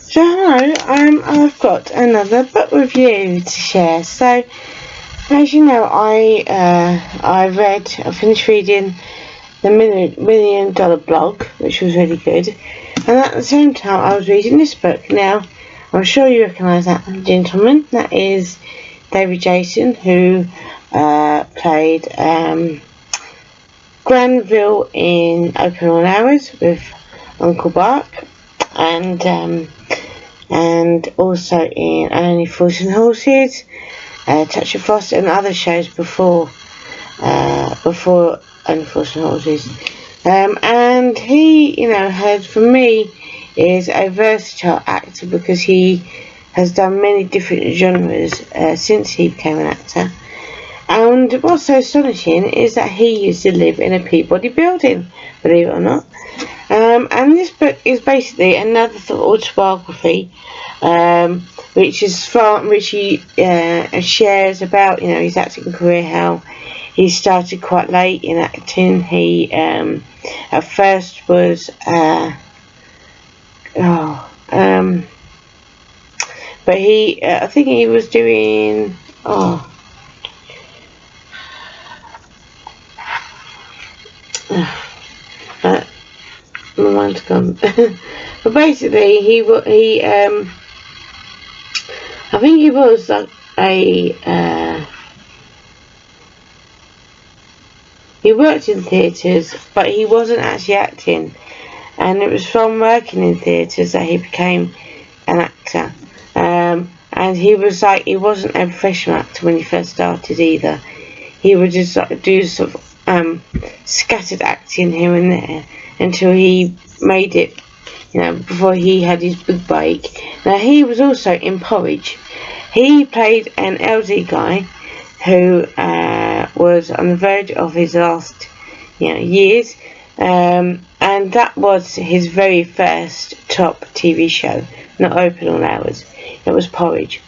So hello, I've got another book review to share. So, as you know, I finished reading the Million Dollar Blog, which was really good, and at the same time I was reading this book. Now, I'm sure you recognise that gentleman. That is David Jason, who played Granville in Open All Hours with Uncle Bark, and also in Only Fools and Horses, Touch of Frost, and other shows before Only Fools and Horses. And he, for me, is a versatile actor because he has done many different genres since he became an actor. And what's so astonishing is that he used to live in a Peabody building, believe it or not. And this book is basically another sort of autobiography, which he shares about his acting career, how he started quite late in acting. He at first was but he I think he was doing my mind's gone. But basically, I think he was like he worked in theatres, but he wasn't actually acting, and it was from working in theatres that he became an actor. And he wasn't a professional actor when he first started either. He would just do sort of scattered acting here and there until he made it, before he had his big break. Now, he was also in Porridge. He played an elderly guy who was on the verge of his last years, and that was his very first top TV show, not Open All Hours. It was Porridge.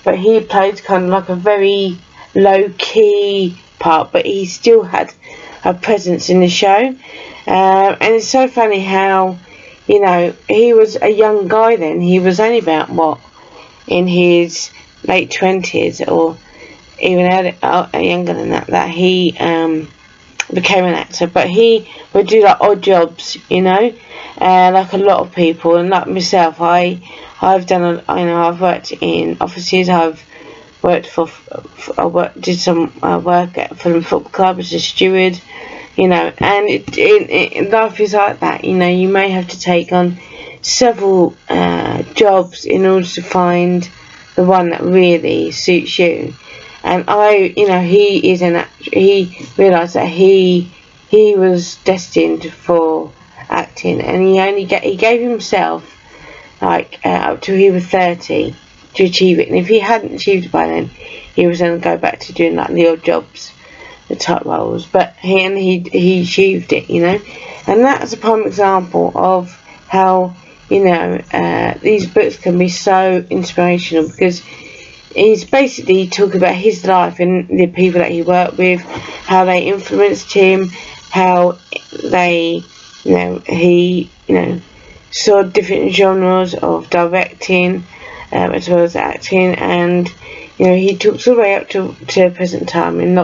But he played kind of like a very low-key part, but he still had a presence in the show. And it's so funny how, he was a young guy then. He was only about, in his late 20s, or even younger than that he became an actor. But he would do like odd jobs, like a lot of people. And like myself, I've done I've worked in offices. I've worked did some work at Fulham Football Club as a steward, and life is like that. You may have to take on several jobs in order to find the one that really suits you. And he realised that he was destined for acting, and he gave himself up till he was 30 to achieve it. And if he hadn't achieved it by then, he was going to go back to doing like the odd jobs, the type roles. But he achieved it, and that's a prime example of how these books can be so inspirational, because he's basically talking about his life and the people that he worked with, how they influenced him, how they he saw different genres of directing as well as acting. And he talks all the way up to present time in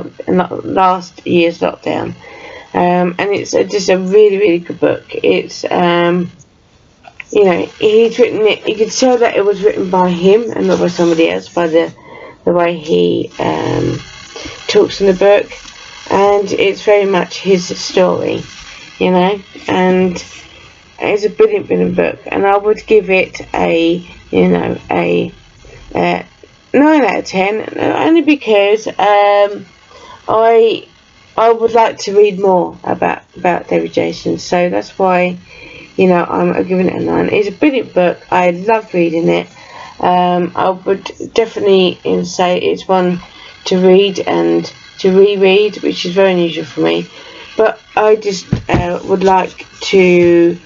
last year's lockdown, and it's just a really, really good book. It's he's written it. You could tell that it was written by him and not by somebody else, by the way he talks in the book, and it's very much his story, and it's a brilliant book. And I would give it a 9 out of 10, only because I would like to read more about David Jason. So that's why I'm giving it a 9. It's a brilliant book. I love reading it. I would definitely say it's one to read and to reread, which is very unusual for me. But I just would like to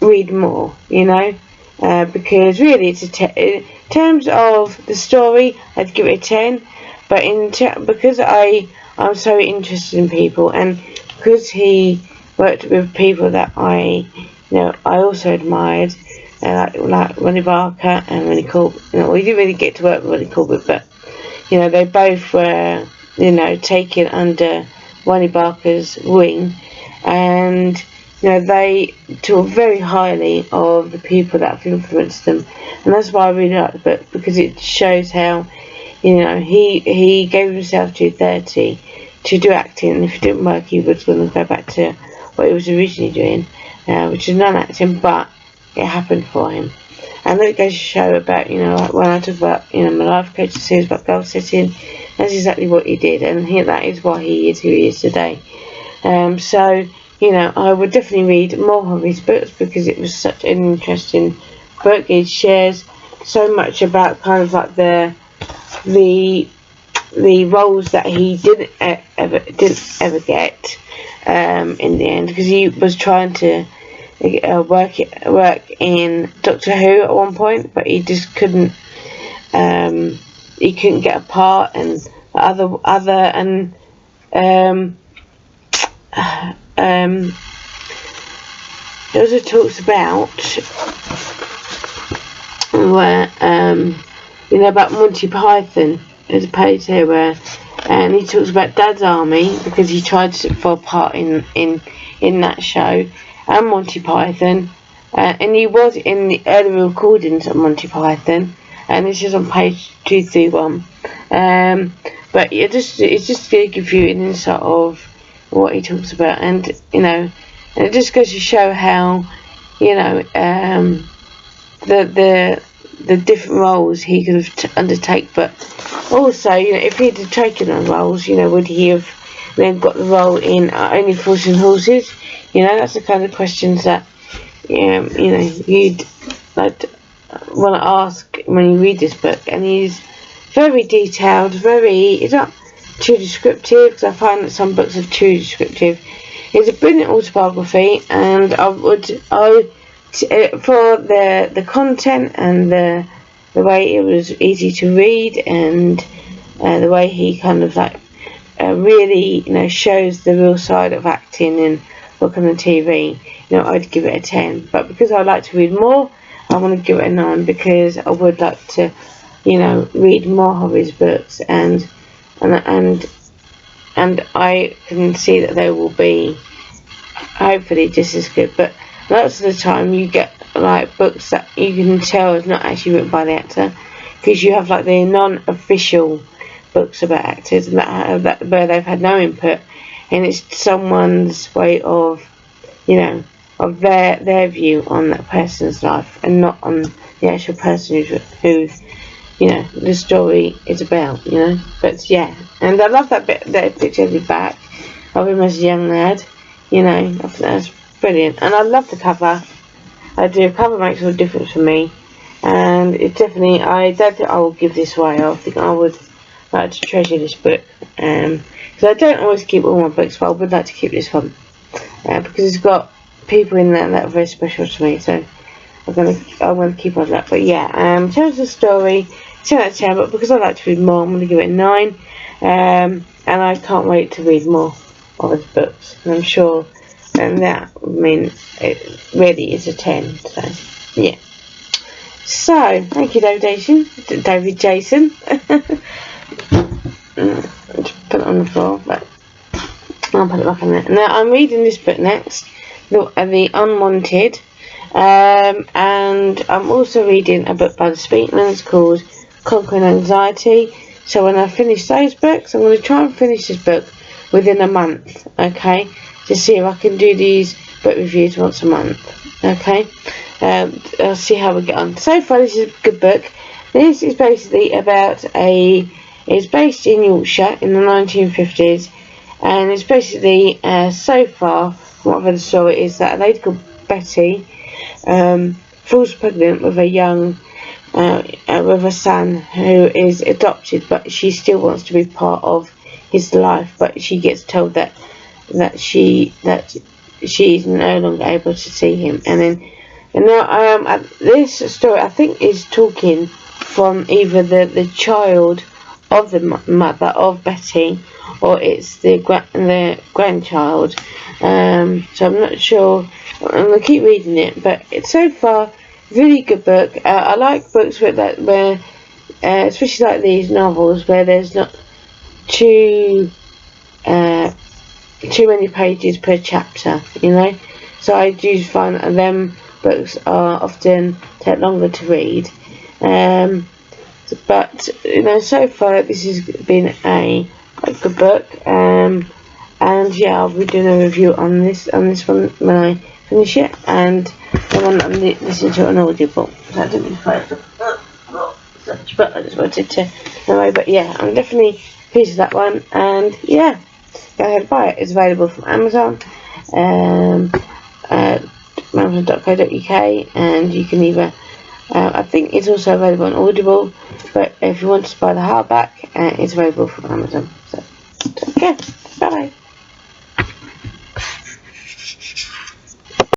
read more, because really it's in terms of the story, I'd give it a 10. But because I'm so interested in people, and because he worked with people that I also admired, like Ronnie Barker and Ronnie Corbett. Well, he didn't really get to work with Ronnie Corbett, but they both were taken under Ronnie Barker's wing, and they talk very highly of the people that have influenced them, and that's why I really like the book, because it shows how he gave himself to 30 to do acting, and if it didn't work he was going to go back to what he was originally doing, which is non-acting, but it happened for him. And then it goes to show about, like when I talk about, my life coaching series about goal setting, that's exactly what he did, and that is why he is who he is today. So, I would definitely read more of his books, because it was such an interesting book. It shares so much about kind of like the roles that he didn't ever get in the end, because he was trying to work in Doctor Who at one point, but he just couldn't. He couldn't get a part, and it also talks about where about Monty Python. There's a page here where, and he talks about Dad's Army, because he tried for a part in that show, and Monty Python, and he was in the early recordings of Monty Python, and this is on page 231. But it's just going to give you an insight of what he talks about, and and it just goes to show how the different roles he could have undertake, but also if he'd have taken on roles, would he have then got the role in Only Fools and Horses? That's the kind of questions that you'd like want to ask when you read this book. And he's very detailed, it's not too descriptive, because I find that some books are too descriptive. It's a brilliant autobiography, and for the content and the way it was easy to read, and the way he kind of like really shows the real side of acting and looking on TV, I'd give it a 10. But because I like to read more, I want to give it a 9, because I would like to read more of his books, and I can see that they will be hopefully just as good. But lots of the time you get like books that you can tell is not actually written by the actor, because you have like the non-official books about actors that where they've had no input, and it's someone's way of of their view on that person's life, and not on the actual person who the story is about, But yeah, and I love that picture of the back of him as a young lad, I think that's brilliant. And I love the cover. I do. Cover makes all the difference for me, and it definitely, I don't think I will give this away. I think I would like to treasure this book, because I don't always keep all my books, but I would like to keep this one, because it's got people in there that are very special to me, so I'm going to keep on that. But yeah, in terms of the story, 10 out of 10, but because I like to read more, I'm going to give it a 9, and I can't wait to read more of his books, and I'm sure, and that, it really is a 10, so yeah. So, thank you, David Jason. Put it on the floor, but I'll put it back on there. Now, I'm reading this book next, The Unwanted, and I'm also reading a book by the Speakman. It's called Conquering Anxiety. So when I finish those books, I'm going to try and finish this book within a month, okay, to see if I can do these book reviews once a month, okay. I'll see how we get on. So far, this is a good book. This is basically about it's based in Yorkshire in the 1950s, and it's basically, so far, from what I've heard the story, is that a lady called Betty falls pregnant with a young, with a son who is adopted, but she still wants to be part of his life, but she gets told that she's no longer able to see him. And now this story, I think, is talking from either the child of the mother of Betty, or it's the grandchild. So I'm not sure. I'm going to keep reading it, but so far Really good book. I like books where especially like these novels, where there's not too many pages per chapter, you know. So I do find that them books are often take longer to read. But you know, so far this has been a good book. And yeah, I'll be doing a review on this one when I finish it, and the one I'm listening to on Audible. So I didn't find such, but I just wanted to know. But yeah, I'm definitely pleased with that one, and yeah, go ahead and buy it. It's available from Amazon, amazon.co.uk, and you can either. I think it's also available on Audible, but if you want to buy the hardback, it's available from Amazon. So, okay.